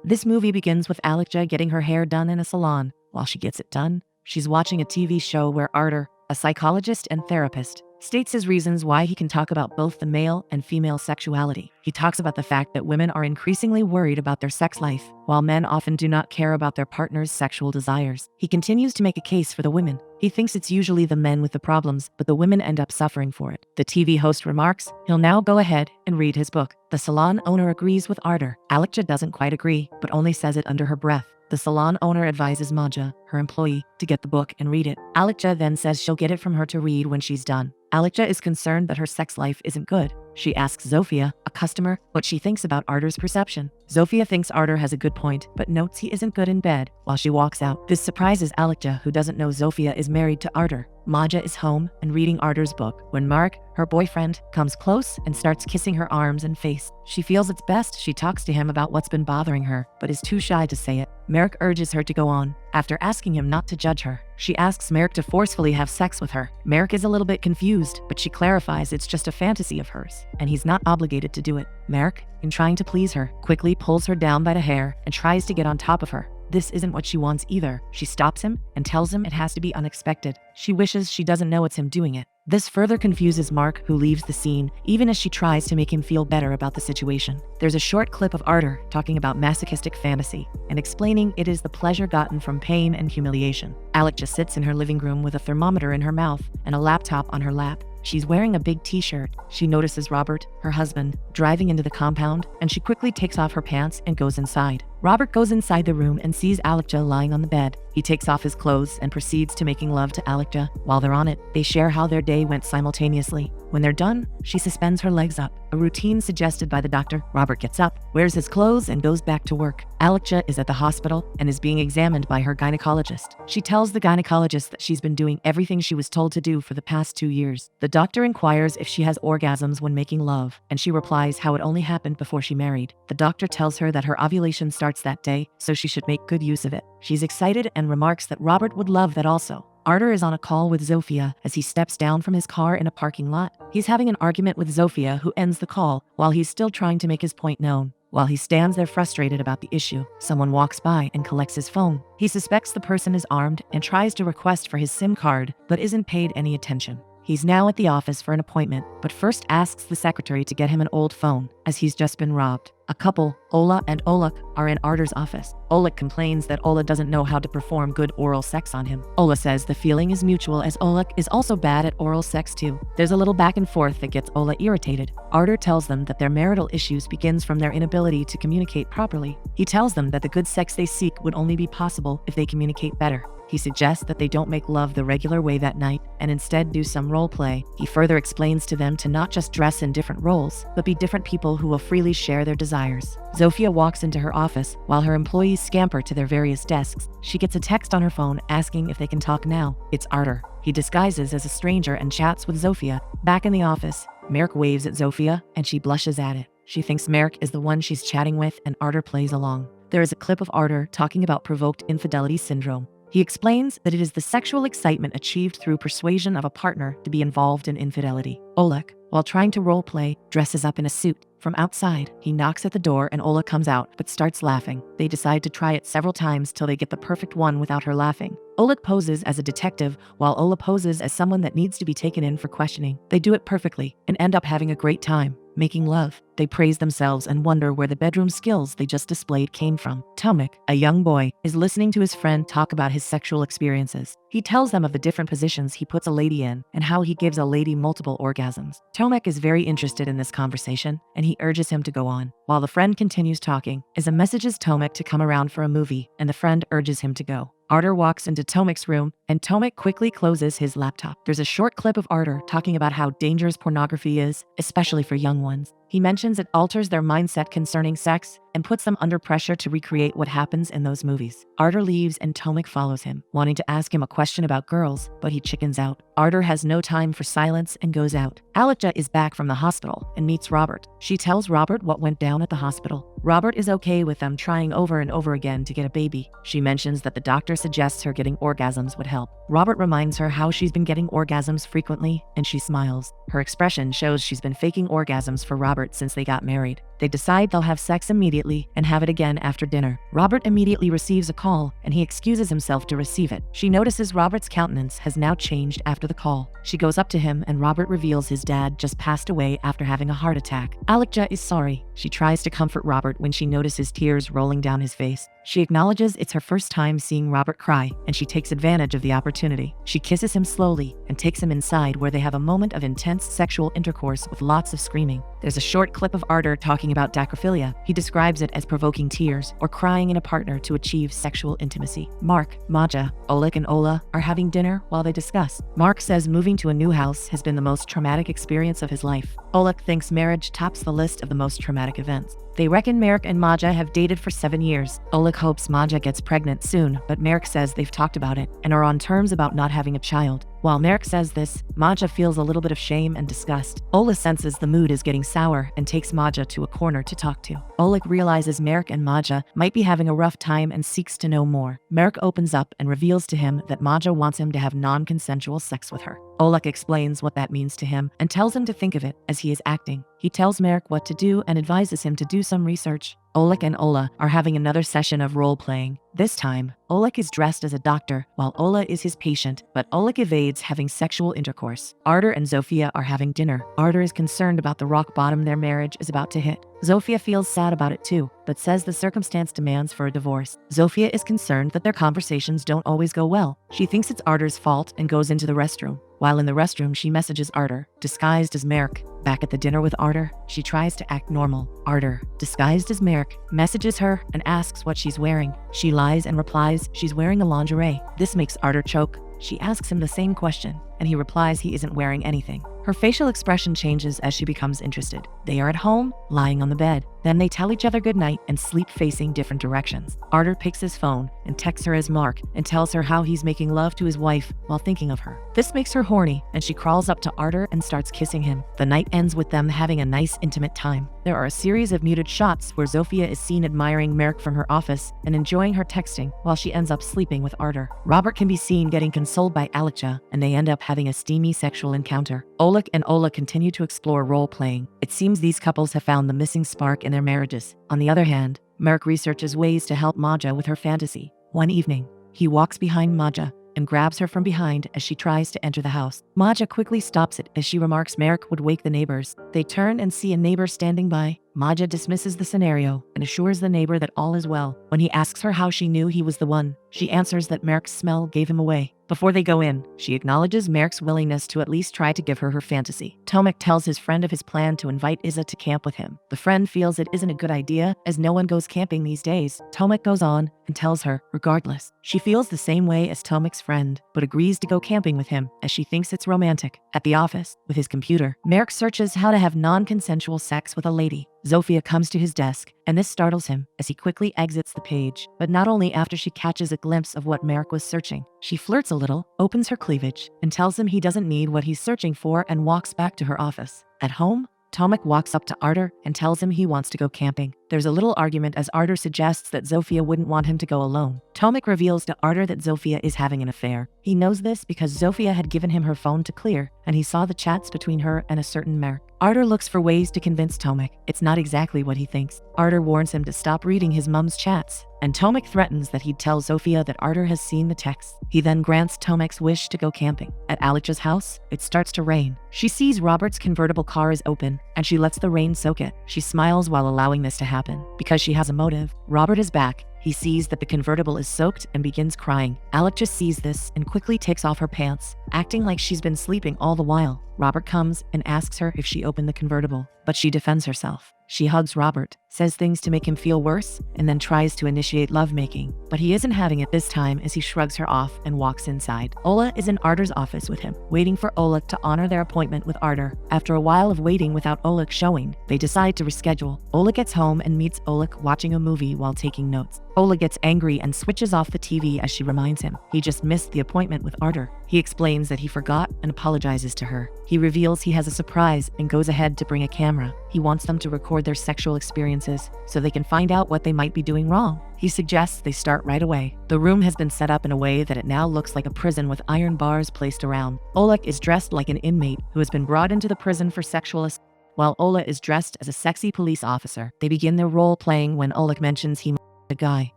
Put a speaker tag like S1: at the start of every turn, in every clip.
S1: This movie begins with Alikja getting her hair done in a salon. While she gets it done, she's watching a TV show where Artur, a psychologist and therapist, states his reasons why he can talk about both the male and female sexuality. He talks about the fact that women are increasingly worried about their sex life, while men often do not care about their partner's sexual desires. He continues to make a case for the women. He thinks it's usually the men with the problems, but the women end up suffering for it. The TV host remarks he'll now go ahead and read his book. The salon owner agrees with Artur. Alikja doesn't quite agree, but only says it under her breath. The salon owner advises Maja, her employee, to get the book and read it. Alikja then says she'll get it from her to read when she's done. Alikja is concerned that her sex life isn't good. She asks Zofia, a customer, what she thinks about Artur's perception. Zofia thinks Artur has a good point, but notes he isn't good in bed while she walks out. This surprises Alikja, who doesn't know Zofia is married to Artur. Maja is home and reading Artur's book when Mark, her boyfriend, comes close and starts kissing her arms and face. She feels it's best she talks to him about what's been bothering her, but is too shy to say it. Merrick urges her to go on. After asking him not to judge her, she asks Merrick to forcefully have sex with her. Merrick is a little bit confused, but she clarifies it's just a fantasy of hers, and he's not obligated to do it. Merrick, in trying to please her, quickly pulls her down by the hair and tries to get on top of her. This isn't what she wants either. She stops him and tells him it has to be unexpected. She wishes she doesn't know it's him doing it. This further confuses Mark, who leaves the scene, even as she tries to make him feel better about the situation. There's a short clip of Artur talking about masochistic fantasy and explaining it is the pleasure gotten from pain and humiliation. Alikja sits in her living room with a thermometer in her mouth and a laptop on her lap. She's wearing a big t-shirt. She notices Robert, her husband, driving into the compound, and she quickly takes off her pants and goes inside. Robert goes inside the room and sees Alikja lying on the bed. He takes off his clothes and proceeds to making love to Alikja. While they're on it, they share how their day went simultaneously. When they're done, she suspends her legs up, a routine suggested by the doctor. Robert gets up, wears his clothes, and goes back to work. Alikja is at the hospital and is being examined by her gynecologist. She tells the gynecologist that she's been doing everything she was told to do for the past 2 years. The doctor inquires if she has orgasms when making love, and she replies how it only happened before she married. The doctor tells her that her ovulation starts that day, so she should make good use of it. She's excited and remarks that Robert would love that also. Artur is on a call with Zofia as he steps down from his car in a parking lot. He's having an argument with Zofia, who ends the call while he's still trying to make his point known. While he stands there frustrated about the issue, someone walks by and collects his phone. He suspects the person is armed and tries to request for his SIM card, but isn't paid any attention. He's now at the office for an appointment, but first asks the secretary to get him an old phone, as he's just been robbed. A couple, Ola and Olek, are in Artur's office. Olek complains that Ola doesn't know how to perform good oral sex on him. Ola says the feeling is mutual, as Olek is also bad at oral sex too. There's a little back and forth that gets Ola irritated. Artur tells them that their marital issues begins from their inability to communicate properly. He tells them that the good sex they seek would only be possible if they communicate better. He suggests that they don't make love the regular way that night and instead do some role play. He further explains to them to not just dress in different roles, but be different people who will freely share their desires. Zofia walks into her office while her employees scamper to their various desks. She gets a text on her phone asking if they can talk now. It's Artur. He disguises as a stranger and chats with Zofia. Back in the office, Merrick waves at Zofia and she blushes at it. She thinks Merrick is the one she's chatting with, and Artur plays along. There is a clip of Artur talking about provoked infidelity syndrome. He explains that it is the sexual excitement achieved through persuasion of a partner to be involved in infidelity. Olek, while trying to role play, dresses up in a suit. From outside, he knocks at the door and Ola comes out, but starts laughing. They decide to try it several times till they get the perfect one without her laughing. Olek poses as a detective, while Ola poses as someone that needs to be taken in for questioning. They do it perfectly and end up having a great time, making love. They praise themselves and wonder where the bedroom skills they just displayed came from. Tomek, a young boy, is listening to his friend talk about his sexual experiences. He tells them of the different positions he puts a lady in and how he gives a lady multiple orgasms. Tomek is very interested in this conversation and he urges him to go on. While the friend continues talking, Isa messages Tomek to come around for a movie and the friend urges him to go. Artur walks into Tomek's room and Tomek quickly closes his laptop. There's a short clip of Artur talking about how dangerous pornography is, especially for young ones. He mentions it alters their mindset concerning sex and puts them under pressure to recreate what happens in those movies. Artur leaves and Tomek follows him, wanting to ask him a question about girls, but he chickens out. Artur has no time for silence and goes out. Alikja is back from the hospital and meets Robert. She tells Robert what went down at the hospital. Robert is okay with them trying over and over again to get a baby. She mentions that the doctor suggests her getting orgasms would help. Robert reminds her how she's been getting orgasms frequently, and she smiles. Her expression shows she's been faking orgasms for Robert Robert since they got married. They decide they'll have sex immediately and have it again after dinner. Robert immediately receives a call and he excuses himself to receive it. She notices Robert's countenance has now changed after the call. She goes up to him and Robert reveals his dad just passed away after having a heart attack. Alakja is sorry. She tries to comfort Robert when she notices tears rolling down his face. She acknowledges it's her first time seeing Robert cry, and she takes advantage of the opportunity. She kisses him slowly and takes him inside where they have a moment of intense sexual intercourse with lots of screaming. There's a short clip of Artur talking about dacrophilia. He describes it as provoking tears or crying in a partner to achieve sexual intimacy. Mark, Maja, Oleg, and Ola are having dinner while they discuss. Mark says moving to a new house has been the most traumatic experience of his life. Oleg thinks marriage tops the list of the most traumatic events. They reckon Merrick and Maja have dated for 7 years. Oleg hopes Maja gets pregnant soon, but Merrick says they've talked about it and are on terms about not having a child. While Merrick says this, Maja feels a little bit of shame and disgust. Ola senses the mood is getting sour and takes Maja to a corner to talk to. Oleg realizes Merrick and Maja might be having a rough time and seeks to know more. Merrick opens up and reveals to him that Maja wants him to have non-consensual sex with her. Oleg explains what that means to him and tells him to think of it as he is acting. He tells Merrick what to do and advises him to do some research. Oleg and Ola are having another session of role-playing. This time, Oleg is dressed as a doctor while Ola is his patient, but Oleg evades having sexual intercourse. Artur and Zofia are having dinner. Artur is concerned about the rock bottom their marriage is about to hit. Zofia feels sad about it too, but says the circumstance demands for a divorce. Zofia is concerned that their conversations don't always go well. She thinks it's Artur's fault and goes into the restroom. While in the restroom, she messages Artur, disguised as Merrick. Back at the dinner with Artur, she tries to act normal. Artur, disguised as Merrick, messages her and asks what she's wearing. She lies and replies she's wearing a lingerie. This makes Artur choke. She asks him the same question, and he replies he isn't wearing anything. Her facial expression changes as she becomes interested. They are at home, lying on the bed. Then they tell each other goodnight and sleep facing different directions. Artur picks his phone and texts her as Mark and tells her how he's making love to his wife while thinking of her. This makes her horny, and she crawls up to Artur and starts kissing him. The night ends with them having a nice intimate time. There are a series of muted shots where Zofia is seen admiring Merrick from her office and enjoying her texting while she ends up sleeping with Artur. Robert can be seen getting consoled by Alakja, and they end up having a steamy sexual encounter. Oleg and Ola continue to explore role-playing. It seems these couples have found the missing spark in their marriages. On the other hand, Merrick researches ways to help Maja with her fantasy. One evening, he walks behind Maja and grabs her from behind as she tries to enter the house. Maja quickly stops it as she remarks Merrick would wake the neighbors. They turn and see a neighbor standing by. Maja dismisses the scenario and assures the neighbor that all is well. When he asks her how she knew he was the one, she answers that Merrick's smell gave him away. Before they go in, she acknowledges Merrick's willingness to at least try to give her her fantasy. Tomek tells his friend of his plan to invite Iza to camp with him. The friend feels it isn't a good idea as no one goes camping these days. Tomek goes on and tells her, regardless. She feels the same way as Tomek's friend, but agrees to go camping with him as she thinks it's romantic. At the office, with his computer, Merrick searches how to have non-consensual sex with a lady. Zofia comes to his desk, and this startles him as he quickly exits the page. But not only after she catches a glimpse of what Merrick was searching. She flirts a little, opens her cleavage, and tells him he doesn't need what he's searching for and walks back to her office. At home, Tomek walks up to Artur and tells him he wants to go camping. There's a little argument as Artur suggests that Zofia wouldn't want him to go alone. Tomek reveals to Artur that Zofia is having an affair. He knows this because Zofia had given him her phone to clear, and he saw the chats between her and a certain Merrick. Artur looks for ways to convince Tomek it's not exactly what he thinks. Artur warns him to stop reading his mom's chats, and Tomek threatens that he'd tell Zofia that Artur has seen the texts. He then grants Tomek's wish to go camping. At Alakja's house, it starts to rain. She sees Robert's convertible car is open, and she lets the rain soak it. She smiles while allowing this to happen. Because she has a motive, Robert is back. He sees that the convertible is soaked and begins crying. Alakja sees this and quickly takes off her pants, acting like she's been sleeping all the while. Robert comes and asks her if she opened the convertible, but she defends herself. She hugs Robert, says things to make him feel worse, and then tries to initiate lovemaking. But he isn't having it this time as he shrugs her off and walks inside. Ola is in Artur's office with him, waiting for Oleg to honor their appointment with Artur. After a while of waiting without Oleg showing, they decide to reschedule. Ola gets home and meets Oleg watching a movie while taking notes. Ola gets angry and switches off the TV as she reminds him he just missed the appointment with Artur. He explains that he forgot and apologizes to her. He reveals he has a surprise and goes ahead to bring a camera. He wants them to record their sexual experiences so they can find out what they might be doing wrong. He suggests they start right away. The room has been set up in a way that it now looks like a prison with iron bars placed around. Oleg is dressed like an inmate who has been brought into the prison for sexual assault. while Ola is dressed as a sexy police officer. They begin their role playing when Oleg mentions he a guy.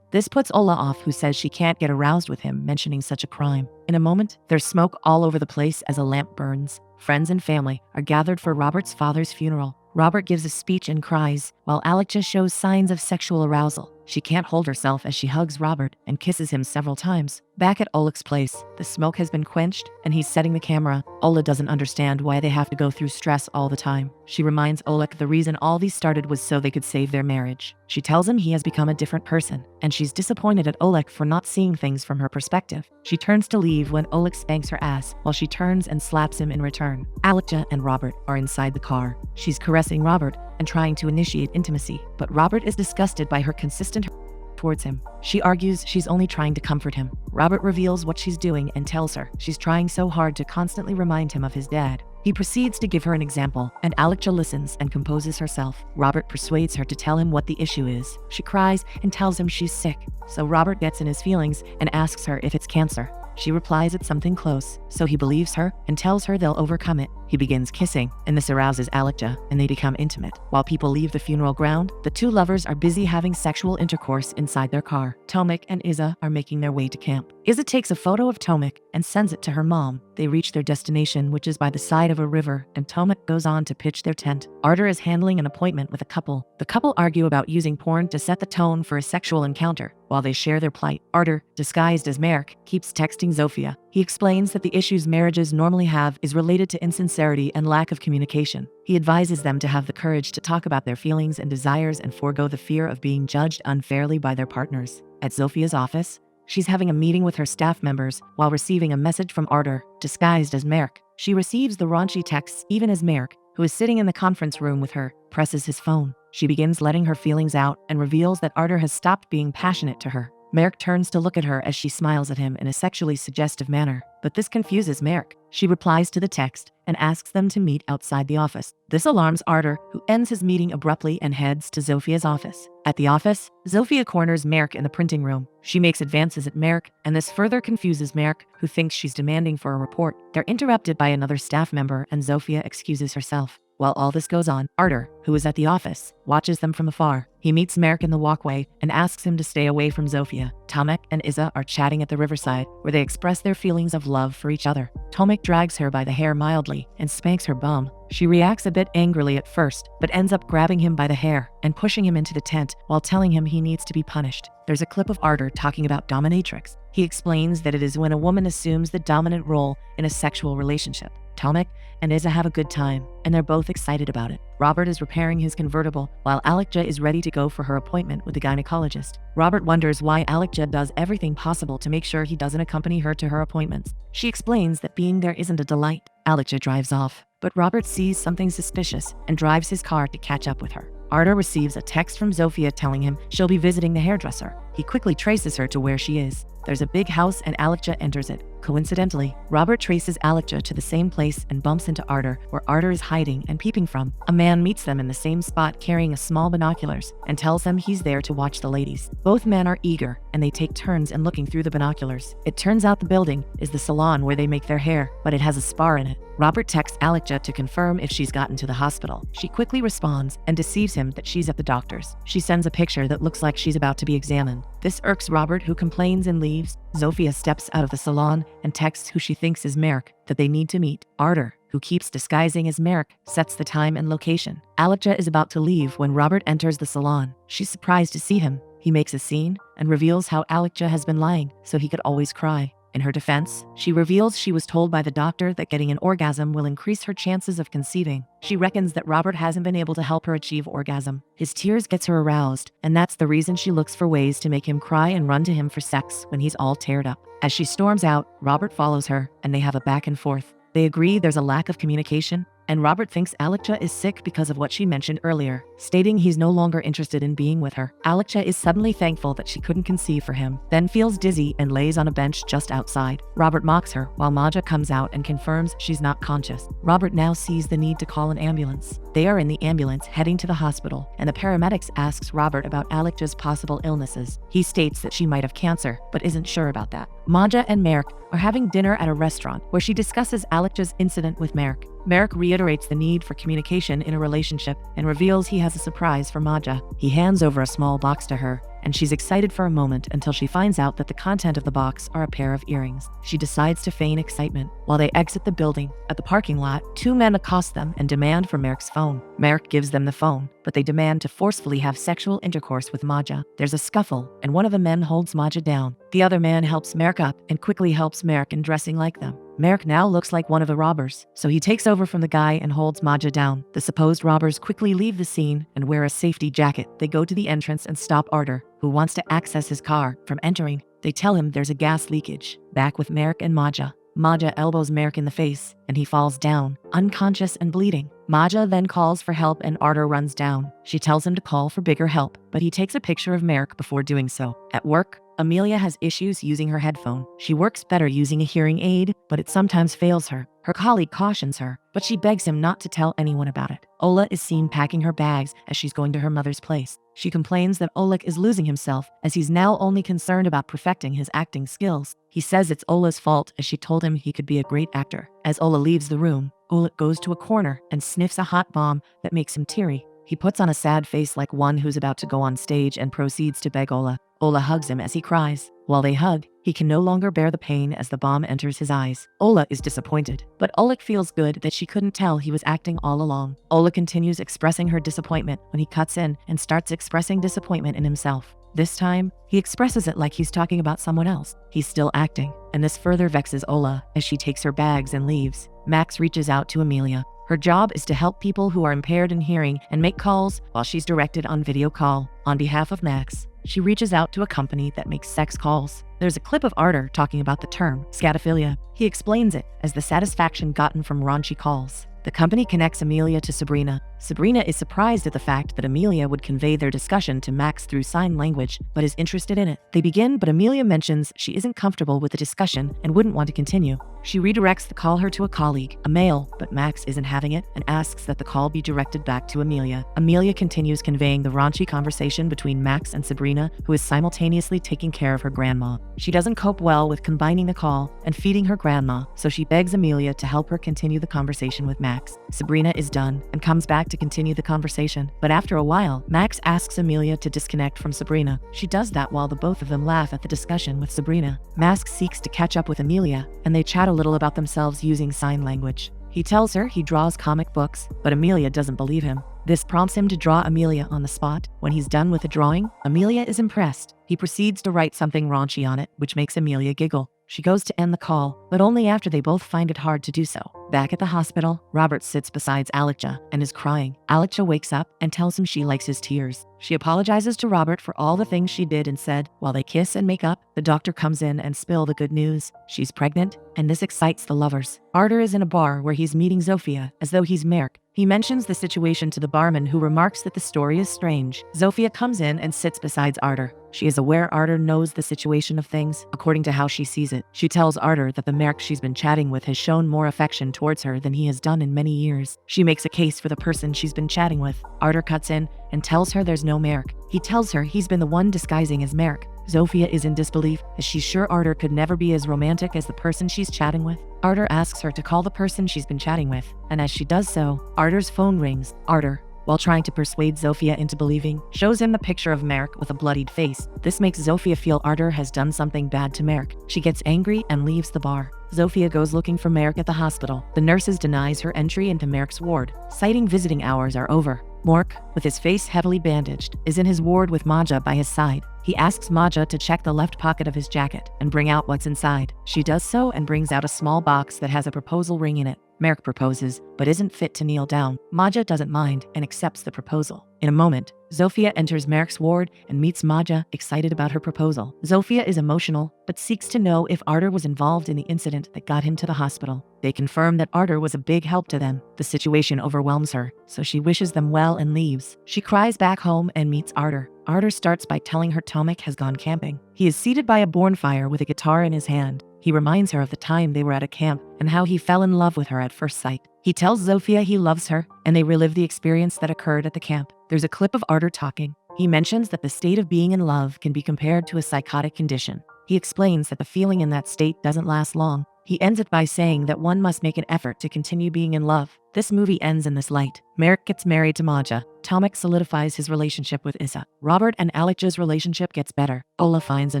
S1: This puts Ola off, who says she can't get aroused with him mentioning such a crime. In a moment, there's smoke all over the place as a lamp burns. Friends and family are gathered for Robert's father's funeral. Robert gives a speech and cries, while Alexia shows signs of sexual arousal. She can't hold herself as she hugs Robert and kisses him several times. Back at Oleg's place, the smoke has been quenched and he's setting the camera. Ola doesn't understand why they have to go through stress all the time. She reminds Oleg the reason all these started was so they could save their marriage. She tells him he has become a different person, and she's disappointed at Oleg for not seeing things from her perspective. She turns to leave when Oleg spanks her ass while she turns and slaps him in return. Alexia and Robert are inside the car. She's caressing Robert and trying to initiate intimacy, but Robert is disgusted by her consistent towards him. She argues she's only trying to comfort him. Robert reveals what she's doing and tells her she's trying so hard to constantly remind him of his dad. He proceeds to give her an example, and Alexia listens and composes herself. Robert persuades her to tell him what the issue is. She cries and tells him she's sick, so Robert gets in his feelings and asks her if it's cancer. She replies it's something close, so he believes her and tells her they'll overcome it. He begins kissing, and this arouses Alexia, and they become intimate. While people leave the funeral ground, the two lovers are busy having sexual intercourse inside their car. Tomek and Iza are making their way to camp. Iza takes a photo of Tomek and sends it to her mom. They reach their destination, which is by the side of a river, and Tomek goes on to pitch their tent. Artur is handling an appointment with a couple. The couple argue about using porn to set the tone for a sexual encounter. While they share their plight, Artur, disguised as Merrick, keeps texting Zofia. He explains that the issues marriages normally have is related to insincerity and lack of communication. He advises them to have the courage to talk about their feelings and desires and forego the fear of being judged unfairly by their partners. At Zofia's office, she's having a meeting with her staff members while receiving a message from Artur, disguised as Merrick. She receives the raunchy texts even as Merrick, who is sitting in the conference room with her, presses his phone. She begins letting her feelings out and reveals that Artur has stopped being passionate to her. Merrick turns to look at her as she smiles at him in a sexually suggestive manner, but this confuses Merrick. She replies to the text and asks them to meet outside the office. This alarms Artur, who ends his meeting abruptly and heads to Zofia's office. At the office, Zofia corners Merrick in the printing room. She makes advances at Merrick, and this further confuses Merrick, who thinks she's demanding for a report. They're interrupted by another staff member, and Zofia excuses herself. While all this goes on, Artur, who is at the office, watches them from afar. He meets Merrick in the walkway and asks him to stay away from Zofia. Tomek and Iza are chatting at the riverside, where they express their feelings of love for each other. Tomek drags her by the hair mildly and spanks her bum. She reacts a bit angrily at first, but ends up grabbing him by the hair and pushing him into the tent while telling him he needs to be punished. There's a clip of Artur talking about dominatrix. He explains that it is when a woman assumes the dominant role in a sexual relationship. Tomek and Iza have a good time, and they're both excited about it. Robert is repairing his convertible, while Alexia is ready to go for her appointment with the gynecologist. Robert wonders why Alexia does everything possible to make sure he doesn't accompany her to her appointments. She explains that being there isn't a delight. Alexia drives off, but Robert sees something suspicious and drives his car to catch up with her. Artur receives a text from Zofia telling him she'll be visiting the hairdresser. He quickly traces her to where she is. There's a big house and Alexia enters it. Coincidentally, Robert traces Alexia to the same place and bumps into Artur, where Artur is hiding and peeping from. A man meets them in the same spot carrying a small binoculars and tells them he's there to watch the ladies. Both men are eager, and they take turns in looking through the binoculars. It turns out the building is the salon where they make their hair, but it has a spa in it. Robert texts Alexia to confirm if she's gotten to the hospital. She quickly responds and deceives him that she's at the doctor's. She sends a picture that looks like she's about to be examined. This irks Robert, who complains and leaves. Zofia steps out of the salon and texts who she thinks is Merrick that they need to meet. Artur, who keeps disguising as Merrick, sets the time and location. Alexia is about to leave when Robert enters the salon. She's surprised to see him. He makes a scene and reveals how Alexia has been lying so he could always cry. In her defense, she reveals she was told by the doctor that getting an orgasm will increase her chances of conceiving. She reckons that Robert hasn't been able to help her achieve orgasm. His tears gets her aroused, and that's the reason she looks for ways to make him cry and run to him for sex when he's all teared up. As she storms out, Robert follows her, and they have a back and forth. They agree there's a lack of communication, and Robert thinks Alexia is sick because of what she mentioned earlier, stating he's no longer interested in being with her. Alexia is suddenly thankful that she couldn't conceive for him, then feels dizzy and lays on a bench just outside. Robert mocks her while Maja comes out and confirms she's not conscious. Robert now sees the need to call an ambulance. They are in the ambulance heading to the hospital, and the paramedics asks Robert about Alexia's possible illnesses. He states that she might have cancer, but isn't sure about that. Maja and Merrick are having dinner at a restaurant where she discusses Alexia's incident with Merrick. Merrick reiterates the need for communication in a relationship and reveals he has a surprise for Maja. He hands over a small box to her, and she's excited for a moment until she finds out that the content of the box are a pair of earrings. She decides to feign excitement. While they exit the building, at the parking lot, two men accost them and demand for Merrick's phone. Merrick gives them the phone, but they demand to forcefully have sexual intercourse with Maja. There's a scuffle, and one of the men holds Maja down. The other man helps Merrick up and quickly helps Merrick in dressing like them. Merrick now looks like one of the robbers, so he takes over from the guy and holds Maja down. The supposed robbers quickly leave the scene and wear a safety jacket. They go to the entrance and stop Arter, who wants to access his car, from entering. They tell him there's a gas leakage. Back with Merrick and Maja. Maja elbows Merrick in the face, and he falls down, unconscious and bleeding. Maja then calls for help and Arter runs down. She tells him to call for bigger help, but he takes a picture of Merrick before doing so. At work, Amelia has issues using her headphone. She works better using a hearing aid, but it sometimes fails her. Her colleague cautions her, but she begs him not to tell anyone about it. Ola is seen packing her bags as she's going to her mother's place. She complains that Oleg is losing himself as he's now only concerned about perfecting his acting skills. He says it's Ola's fault as she told him he could be a great actor. As Ola leaves the room, Oleg goes to a corner and sniffs a hot bomb that makes him teary. He puts on a sad face like one who's about to go on stage and proceeds to beg Ola. Ola hugs him as he cries. While they hug, he can no longer bear the pain as the bomb enters his eyes. Ola is disappointed, but Oleg feels good that she couldn't tell he was acting all along. Ola continues expressing her disappointment when he cuts in and starts expressing disappointment in himself. This time, he expresses it like he's talking about someone else. He's still acting, and this further vexes Ola as she takes her bags and leaves. Max reaches out to Amelia. Her job is to help people who are impaired in hearing and make calls while she's directed on video call. On behalf of Max, she reaches out to a company that makes sex calls. There's a clip of Arter talking about the term scatophilia. He explains it as the satisfaction gotten from raunchy calls. The company connects Amelia to Sabrina. Sabrina is surprised at the fact that Amelia would convey their discussion to Max through sign language, but is interested in it. They begin, but Amelia mentions she isn't comfortable with the discussion and wouldn't want to continue. She redirects the call her to a colleague, a male, but Max isn't having it and asks that the call be directed back to Amelia. Amelia continues conveying the raunchy conversation between Max and Sabrina, who is simultaneously taking care of her grandma. She doesn't cope well with combining the call and feeding her grandma, so she begs Amelia to help her continue the conversation with Max. Sabrina is done and comes back to continue the conversation, but after a while, Max asks Amelia to disconnect from Sabrina. She does that while the both of them laugh at the discussion with Sabrina. Max seeks to catch up with Amelia, and they chat a little about themselves using sign language. He tells her he draws comic books, but Amelia doesn't believe him. This prompts him to draw Amelia on the spot. When he's done with the drawing, Amelia is impressed. He proceeds to write something raunchy on it, which makes Amelia giggle. She goes to end the call, but only after they both find it hard to do so. Back at the hospital, Robert sits beside Alexia and is crying. Alexia wakes up and tells him she likes his tears. She apologizes to Robert for all the things she did and said. While they kiss and make up, the doctor comes in and spill the good news. She's pregnant, and this excites the lovers. Arter is in a bar where he's meeting Zofia, as though he's Merrick. He mentions the situation to the barman, who remarks that the story is strange. Zofia comes in and sits beside Arter. She is aware Arter knows the situation of things, according to how she sees it. She tells Arter that the Merrick she's been chatting with has shown more affection towards her than he has done in many years. She makes a case for the person she's been chatting with. Arter cuts in and tells her there's no Merrick. He tells her he's been the one disguising as Merrick. Zofia is in disbelief, as she's sure Arter could never be as romantic as the person she's chatting with. Arter asks her to call the person she's been chatting with, and as she does so, Arter's phone rings. Arter, while trying to persuade Zofia into believing, shows him the picture of Merrick with a bloodied face. This makes Zofia feel Arter has done something bad to Merrick. She gets angry and leaves the bar. Zofia goes looking for Merrick at the hospital. The nurses denies her entry into Merrick's ward, citing visiting hours are over. Mork, with his face heavily bandaged, is in his ward with Maja by his side. He asks Maja to check the left pocket of his jacket and bring out what's inside. She does so and brings out a small box that has a proposal ring in it. Merrick proposes, but isn't fit to kneel down. Maja doesn't mind and accepts the proposal. In a moment, Zofia enters Merrick's ward and meets Maja, excited about her proposal. Zofia is emotional, but seeks to know if Arter was involved in the incident that got him to the hospital. They confirm that Arter was a big help to them. The situation overwhelms her, so she wishes them well and leaves. She cries back home and meets Arter. Arter starts by telling her Tomek has gone camping. He is seated by a bonfire with a guitar in his hand. He reminds her of the time they were at a camp and how he fell in love with her at first sight. He tells Zofia he loves her, and they relive the experience that occurred at the camp. There's a clip of Arter talking. He mentions that the state of being in love can be compared to a psychotic condition. He explains that the feeling in that state doesn't last long. He ends it by saying that one must make an effort to continue being in love. This movie ends in this light. Merrick gets married to Maja. Tomek solidifies his relationship with Issa. Robert and Alexja's relationship gets better. Ola finds a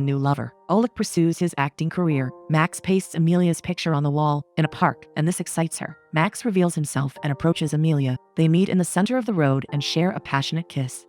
S1: new lover. Oleg pursues his acting career. Max pastes Amelia's picture on the wall in a park, and this excites her. Max reveals himself and approaches Amelia. They meet in the center of the road and share a passionate kiss.